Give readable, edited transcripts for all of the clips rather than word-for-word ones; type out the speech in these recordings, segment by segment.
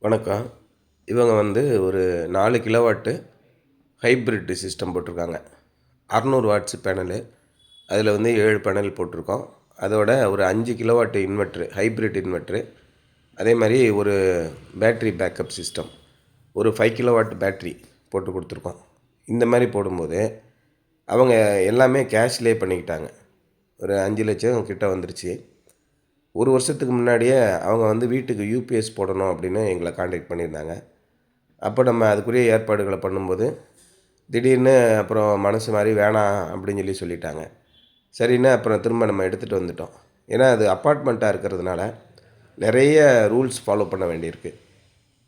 வணக்கம். இவங்க ஒரு 4 கிலோவாட்டு ஹைப்ரிட் சிஸ்டம் போட்டிருக்காங்க. 600 வாட்ஸ் பேனலு. அதில் 7 பேனல் போட்டிருக்கோம். அதோட ஒரு 5 கிலோவாட் இன்வெர்ட்ரு, ஹைப்ரிட் இன்வெர்ட்ரு. அதே மாரி ஒரு பேட்டரி பேக்கப் சிஸ்டம். ஒரு 5 கிலோவாட் பேட்டரி போட்டு கொடுத்துருக்கோம். இந்த மாரி போடும்போது, அவங்க எல்லாமே கேஷ்லேயே பண்ணிக்கிட்டாங்க. ஒரு 5,00,000 கிட்ட வந்துருச்சு. ஒரு வருஷத்துக்கு முன்னாடியே அவங்க வீட்டுக்கு யூபிஎஸ் போடணும் அப்படின்னு எங்களை கான்டாக்ட் பண்ணியிருந்தாங்க. அப்போ நம்ம அதுக்குரிய ஏற்பாடுகளை பண்ணும்போது, திடீர்னு அப்புறம் மனசு மாறி வேணாம் அப்படின்னு சொல்லிட்டாங்க. சரின்னு அப்புறம் திரும்ப நம்ம எடுத்துகிட்டு வந்துட்டோம். ஏன்னா அது அப்பார்ட்மெண்ட்டாக இருக்கிறதுனால நிறைய ரூல்ஸ் ஃபாலோ பண்ண வேண்டியிருக்கு.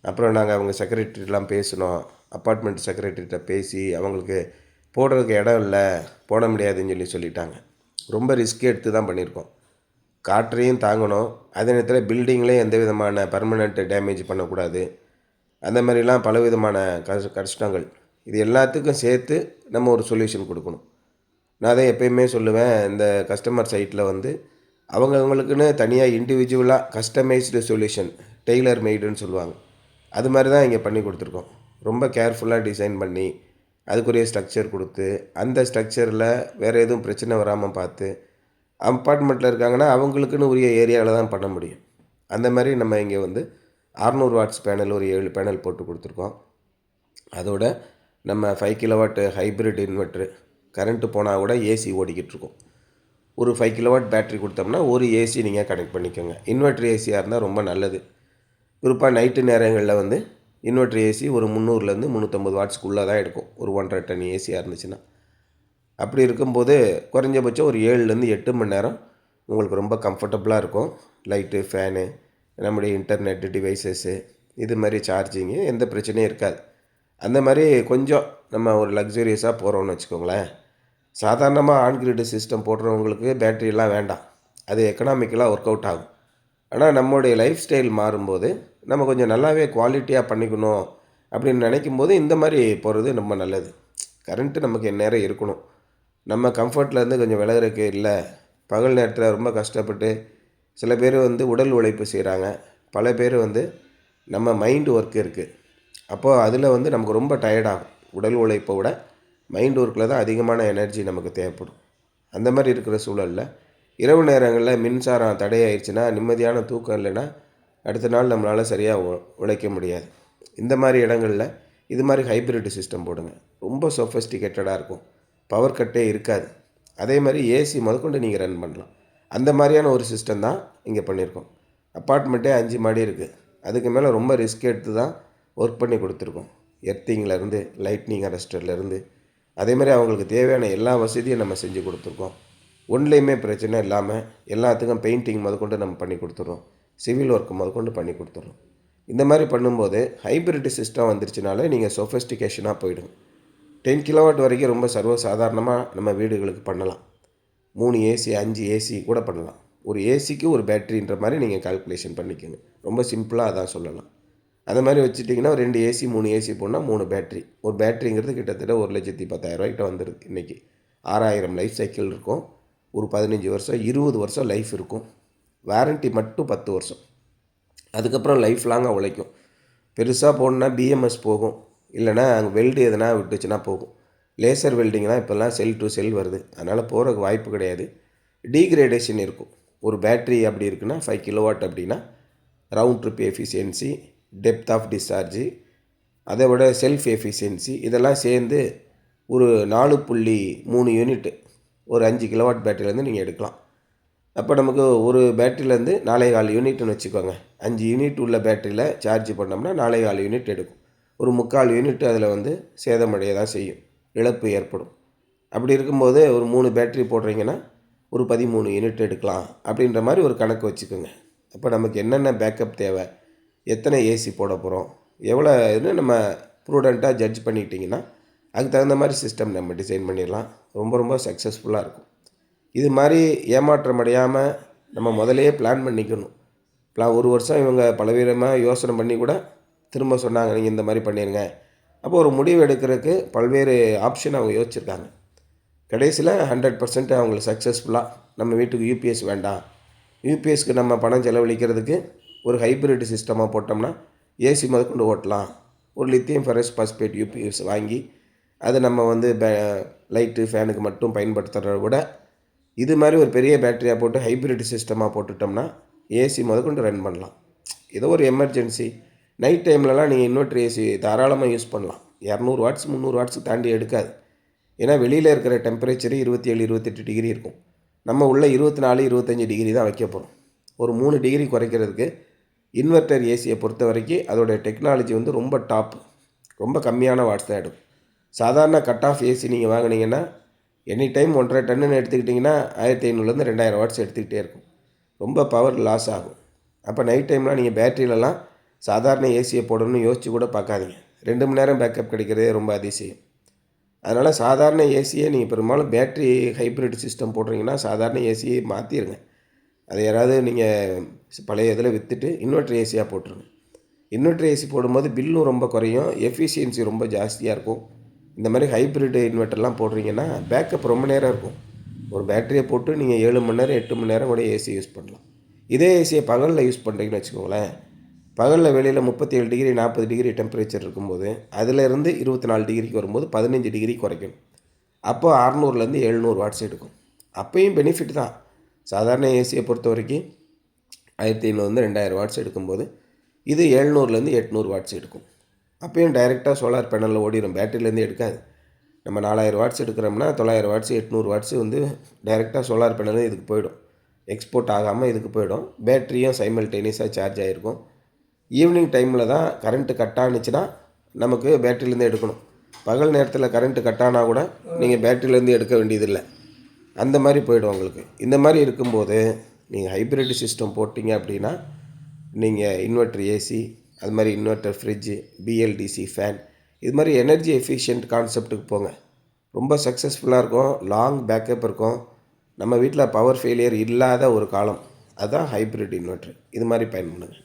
அப்புறம் நாங்கள் அவங்க செக்ரட்டரிலாம் பேசினோம். அப்பார்ட்மெண்ட் செக்ரட்டரிகிட்ட பேசி அவங்களுக்கு போடுறதுக்கு இடம் இல்லை, போட முடியாதுன்னு சொல்லிட்டாங்க. ரொம்ப ரிஸ்க் எடுத்து தான் பண்ணியிருக்கோம். காற்றையும் தாங்கணும், அதே நேரத்தில் பில்டிங்லேயும் எந்த விதமான பர்மனெண்ட் டேமேஜ் பண்ணக்கூடாது. அந்த மாதிரிலாம் பலவிதமான கஷ்டங்கள். இது எல்லாத்துக்கும் சேர்த்து நம்ம ஒரு சொல்யூஷன் கொடுக்கணும். நான் தான் எப்பயுமே சொல்லுவேன், இந்த கஸ்டமர் சைட்டில் அவங்கவுங்களுக்குன்னு தனியாக இண்டிவிஜுவலாக கஸ்டமைஸ்டு சொல்யூஷன், டெய்லர் மெய்டுன்னு சொல்லுவாங்க. அது மாதிரி தான் இங்கே பண்ணி கொடுத்துருக்கோம். ரொம்ப கேர்ஃபுல்லாக டிசைன் பண்ணி, அதுக்குரிய ஸ்ட்ரக்சர் கொடுத்து, அந்த ஸ்ட்ரக்சரில் வேறு எதுவும் பிரச்சனை வராமல் பார்த்து, அப்பார்ட்மெண்ட்டில் இருக்காங்கன்னா அவங்களுக்குன்னு உரிய ஏரியாவில் தான் பண்ண முடியும். அந்த மாதிரி நம்ம இங்கே 600 வாட்ஸ் பேனல் ஒரு 7 பேனல் போட்டு கொடுத்துருக்கோம். அதோட நம்ம 5 கிலோவாட் ஹைப்ரிட் இன்வெர்ட்ரு, கரண்ட்டு போனால் கூட ஏசி ஓடிக்கிட்டுருக்கும். ஒரு 5 கிலோவாட் பேட்ரி கொடுத்தோம்னா ஒரு ஏசி நீங்கள் கனெக்ட் பண்ணிக்கோங்க. இன்வெர்ட்ரு ஏசியாக இருந்தால் ரொம்ப நல்லது. குறிப்பாக நைட்டு நேரங்களில் இன்வெர்ட்ரு ஏசி ஒரு 300லேருந்து 350 வாட்ஸ்க்குள்ளே தான் எடுக்கும். ஒரு 1.5 டன் ஏசியாக இருந்துச்சுன்னா. அப்படி இருக்கும்போது குறைஞ்சபட்சம் ஒரு 7லேருந்து 8 மணி நேரம் உங்களுக்கு ரொம்ப கம்ஃபர்டபுளாக இருக்கும். லைட்டு, ஃபேனு, நம்முடைய இன்டர்நெட்டு டிவைசஸ்ஸு, இது மாதிரி சார்ஜிங்கு எந்த பிரச்சனையும் இருக்காது. அந்த மாதிரி கொஞ்சம் நம்ம ஒரு லக்ஸுரியஸாக போகிறோம்னு வச்சுக்கோங்களேன். சாதாரணமாக ஆன் கிரிட் சிஸ்டம் போடுறவங்களுக்கு பேட்டரியெல்லாம் வேண்டாம். அது எக்கனாமிக்கலாக ஒர்க் அவுட் ஆகும். ஆனால் நம்மளுடைய லைஃப் ஸ்டைல் மாறும்போது நம்ம கொஞ்சம் நல்லாவே குவாலிட்டியாக பண்ணிக்கணும் அப்படின்னு நினைக்கும்போது இந்த மாதிரி போகிறது ரொம்ப நல்லது. கரண்ட்டு நமக்கு எந்நேரம் இருக்கணும். நம்ம கம்ஃபர்ட்லேருந்து கொஞ்சம் விலகிறதுக்கு இல்லை. பகல் நேரத்தில் ரொம்ப கஷ்டப்பட்டு சில பேர் உடல் உழைப்பு செய்கிறாங்க. பல பேர் நம்ம மைண்டு ஒர்க் இருக்குது. அப்போது அதில் நமக்கு ரொம்ப டயர்டாகும். உடல் உழைப்பை விட மைண்ட் ஒர்க்கில் தான் அதிகமான எனர்ஜி நமக்கு தேவைப்படும். அந்த மாதிரி இருக்கிற சூழலில் இரவு நேரங்களில் மின்சாரம் தடையாயிடுச்சுன்னா, நிம்மதியான தூக்கம் இல்லைன்னா அடுத்த நாள் நம்மளால் சரியாக உழைக்க முடியாது. இந்த மாதிரி இடங்களில் இது மாதிரி ஹைப்ரிட் சிஸ்டம் போடுங்க. ரொம்ப சொஃபஸ்டிகேட்டடாக இருக்கும். பவர் கட்டே இருக்காது. அதே மாதிரி ஏசி முதற்கொண்டு நீங்கள் ரன் பண்ணலாம். அந்த மாதிரியான ஒரு சிஸ்டம் தான் இங்கே பண்ணியிருக்கோம். அப்பார்ட்மெண்ட்டே 5 மாடி இருக்குது. அதுக்கு மேலே ரொம்ப ரிஸ்க் எடுத்து தான் ஒர்க் பண்ணி கொடுத்துருக்கோம். எர்த்திங்லேருந்து, லைட்னிங் அரெஸ்டர்லேருந்து, அதே மாதிரி அவங்களுக்கு தேவையான எல்லா வசதியும் நம்ம செஞ்சு கொடுத்துருக்கோம். ஒன்றுலேயுமே பிரச்சனை இல்லாமல் எல்லாத்துக்கும் பெயிண்டிங் முதற்கொண்டு நம்ம பண்ணி கொடுத்துட்றோம். சிவில் ஒர்க் முதற்கொண்டு பண்ணி கொடுத்துட்றோம். இந்த மாதிரி பண்ணும்போது ஹைப்ரிட் சிஸ்டம் வந்துருச்சுனாலே நீங்கள் சொஃபஸ்டிகேஷனாக போயிடுங்க. 10 கிலோவாட் வரைக்கும் ரொம்ப சர்வசாதாரணமாக நம்ம வீடுகளுக்கு பண்ணலாம். 3 ஏசி, 5 ஏசி கூட பண்ணலாம். ஒரு ஏசிக்கு ஒரு பேட்டரின்ற மாதிரி நீங்கள் கால்குலேஷன் பண்ணிக்கோங்க. ரொம்ப சிம்பிளாக அதான் சொல்லலாம். அந்த மாதிரி வச்சுட்டிங்கன்னா 2 ஏசி, 3 ஏசி போனால் 3 பேட்ரி. ஒரு பேட்ரிங்கிறது கிட்டத்தட்ட 1,10,000 கிட்ட வந்துடுது இன்றைக்கி. 6,000 லைஃப் சைக்கிள் இருக்கும். ஒரு 15 வருஷம், 20 வருஷம் லைஃப் இருக்கும். வாரண்ட்டி மட்டும் 10 வருஷம். அதுக்கப்புறம் லைஃப் லாங்காக உழைக்கும். பெருசாக போகணுன்னா பிஎம்எஸ் போகும். இல்லைனா அங்கே வெல்டு எதனா விட்டுச்சுன்னா போகும். லேசர் வெல்டிங்லாம் இப்போல்லாம் செல் டு செல் வருது. அதனால் போகிறதுக்கு வாய்ப்பு கிடையாது. டீக்ரேடேஷன் இருக்கும். ஒரு பேட்ரி அப்படி இருக்குன்னா 5 கிலோவாட் அப்படின்னா round trip efficiency, depth of discharge, அதை விட செல்ஃப் எஃபிஷியன்சி இதெல்லாம் சேர்ந்து ஒரு 4.3 யூனிட்டு ஒரு 5 கிலோவாட் பேட்டரியிலேருந்து நீங்கள் எடுக்கலாம். அப்போ நமக்கு ஒரு பேட்டரியிலேருந்து 4.25 யூனிட்னு வச்சுக்கோங்க. 5 யூனிட் உள்ள பேட்டரியில் சார்ஜ் பண்ணோம்னா 4.25 யூனிட் எடுக்கும். ஒரு 3/4 யூனிட் அதில் சேதமடைய தான் செய்யும், இழப்பு ஏற்படும். அப்படி இருக்கும்போது ஒரு 3 பேட்டரி போடுறீங்கன்னா ஒரு 13 யூனிட் எடுக்கலாம் அப்படின்ற மாதிரி ஒரு கணக்கு வச்சுக்கோங்க. அப்போ நமக்கு என்னென்ன பேக்கப் தேவை, எத்தனை ஏசி போட போகிறோம், எவ்வளோ இதுன்னு நம்ம ப்ரூடெண்ட்டாக ஜட்ஜ் பண்ணிக்கிட்டிங்கன்னா அதுக்கு தகுந்த மாதிரி சிஸ்டம் நம்ம டிசைன் பண்ணிடலாம். ரொம்ப ரொம்ப சக்ஸஸ்ஃபுல்லாக இருக்கும். இது மாதிரி ஏமாற்றம் அடையாமல் நம்ம முதலையே பிளான் பண்ணிக்கணும். ஒரு வருஷம் இவங்க பலவிதமாக யோசனை பண்ணி கூட திரும்ப சொன்னாங்க, நீங்கள் இந்த மாதிரி பண்ணிடுங்க. அப்போ ஒரு முடிவு எடுக்கிறதுக்கு பல்வேறு ஆப்ஷன் அவங்க யோசிச்சுருக்காங்க. கடைசியில் 100% அவங்களுக்கு சக்ஸஸ்ஃபுல்லாக நம்ம வீட்டுக்கு யூபிஎஸ் வேண்டாம், யூபிஎஸ்க்கு நம்ம பணம் செலவழிக்கிறதுக்கு ஒரு ஹைப்ரிட் சிஸ்டமாக போட்டோம்னா ஏசி முதற்கொண்டு ஓட்டலாம். ஒரு லித்தியம் ஃபெரஸ் பாஸ்பேட் யூபிஎஸ் வாங்கி அதை நம்ம வந்து லைட்டு ஃபேனுக்கு மட்டும் பயன்படுத்துகிறத விட இது மாதிரி ஒரு பெரிய பேட்டரியாக போட்டு ஹைப்ரிட் சிஸ்டமாக போட்டுட்டோம்னா ஏசி முதற்கொண்டு ரன் பண்ணலாம். ஏதோ ஒரு எமர்ஜென்சி நைட் டைம்லலாம் நீங்கள் இன்வெர்டர் ஏசி தாராளமாக யூஸ் பண்ணலாம். 200 வாட்ஸ் 300 வாட்ஸ் தாண்டி எடுக்காது. ஏன்னா வெளியில் இருக்கிற டெம்பரேச்சரு 27 28 டிகிரி இருக்கும். நம்ம உள்ள 24 25 டிகிரி தான் வைக்க போகிறோம். ஒரு 3 டிகிரி குறைக்கிறதுக்கு இன்வெர்டர் ஏசியை பொறுத்த வரைக்கும் அதோடய டெக்னாலஜி வந்து ரொம்ப டாப், ரொம்ப கம்மியான வாட்ஸ் தான் எடுக்கும். சாதாரண கட் ஆஃப் ஏசி நீங்கள் வாங்கினீங்கன்னா எனி டைம் 1.5 டன்னுன்னு எடுத்துக்கிட்டிங்கன்னா 1500 2000 வாட்ஸ் எடுத்துக்கிட்டே இருக்கும். ரொம்ப பவர் லாஸ் ஆகும். அப்போ நைட் டைம்லாம் நீங்கள் பேட்டரியிலலாம் சாதாரண ஏசியை போடணும்னு யோசித்து கூட பார்க்காதீங்க. 2 மணி நேரம் பேக்கப் கிடைக்கிறதே ரொம்ப அதிசயம். அதனால் சாதாரண ஏசியை நீங்கள் பெரும்பாலும் பேட்ரி ஹைப்ரிட் சிஸ்டம் போடுறீங்கன்னா சாதாரண ஏசியை மாற்றிடுங்க. அதை யாராவது நீங்கள் பழைய இதில் விற்றுட்டு இன்வெர்டர் ஏசியாக போட்டுருங்க. இன்வெர்டர் ஏசி போடும்போது பில்லும் ரொம்ப குறையும், எஃபிஷியன்சி ரொம்ப ஜாஸ்தியாக இருக்கும். இந்த மாதிரி ஹைப்ரிட் இன்வெர்டர்லாம் போடுறீங்கன்னா பேக்கப் ரொம்ப நேரம் இருக்கும். ஒரு பேட்டரியை போட்டு நீங்கள் 7 மணி நேரம் 8 மணி நேரம் கூட ஏசி யூஸ் பண்ணலாம். இதே ஏசியை பகலில் யூஸ் பண்ணுறீங்கன்னு வச்சுக்கோங்களேன், பகலில் வெளியில் 37 டிகிரி 40 டிகிரி டெம்பரேச்சர் இருக்கும்போது அதிலேருந்து 24 டிகிரிக்கு வரும்போது 15 டிகிரி குறைக்கணும். அப்போ 600லேருந்து 700 வாட்ஸ் எடுக்கும். அப்போயும் பெனிஃபிட் தான். சாதாரண ஏசியை பொறுத்த வரைக்கும் 1500 2000 வாட்ஸ் எடுக்கும்போது இது 700லேருந்து 800 வாட்ஸ் எடுக்கும். அப்போயும் டைரெக்டாக சோலார் பேனலில் ஓடிடும், பேட்டரியிலேருந்து எடுக்காது. நம்ம 4000 வாட்ஸ் எடுக்கிறோம்னா 900 வாட்ஸ் 800 வாட்ஸ் வந்து டைரெக்டாக சோலார் பேனலும் இதுக்கு போயிடும். எக்ஸ்போர்ட் ஆகாமல் இதுக்கு போயிடும். பேட்டரியும் சைமல்டேனியஸாக சார்ஜ் ஆகிருக்கும். ஈவினிங் டைமில் தான் கரண்ட்டு கட் ஆனுச்சுன்னா நமக்கு பேட்டரியிலேருந்து எடுக்கணும். பகல் நேரத்தில் கரண்ட்டு கட் ஆனால் கூட நீங்கள் பேட்டரியிலேருந்து எடுக்க வேண்டியதில்லை. அந்த மாதிரி போய்டும் உங்களுக்கு. இந்த மாதிரி இருக்கும்போது நீங்கள் ஹைப்ரிட் சிஸ்டம் போட்டிங்க அப்படின்னா நீங்கள் இன்வெர்டர் ஏசி, அது மாதிரி இன்வெர்டர் ஃப்ரிட்ஜு, பிஎல்டிசி ஃபேன், இது மாதிரி எனர்ஜி எஃபிஷியன்ட் கான்செப்ட்டுக்கு போங்க. ரொம்ப சக்ஸஸ்ஃபுல்லாக இருக்கும், லாங் பேக்கப் இருக்கும். நம்ம வீட்டில் பவர் ஃபெயிலியர் இல்லாத ஒரு காலம் அதுதான் ஹைப்ரிட் இன்வெர்ட்ரு. இது மாதிரி பயன் பண்ணுங்கள்.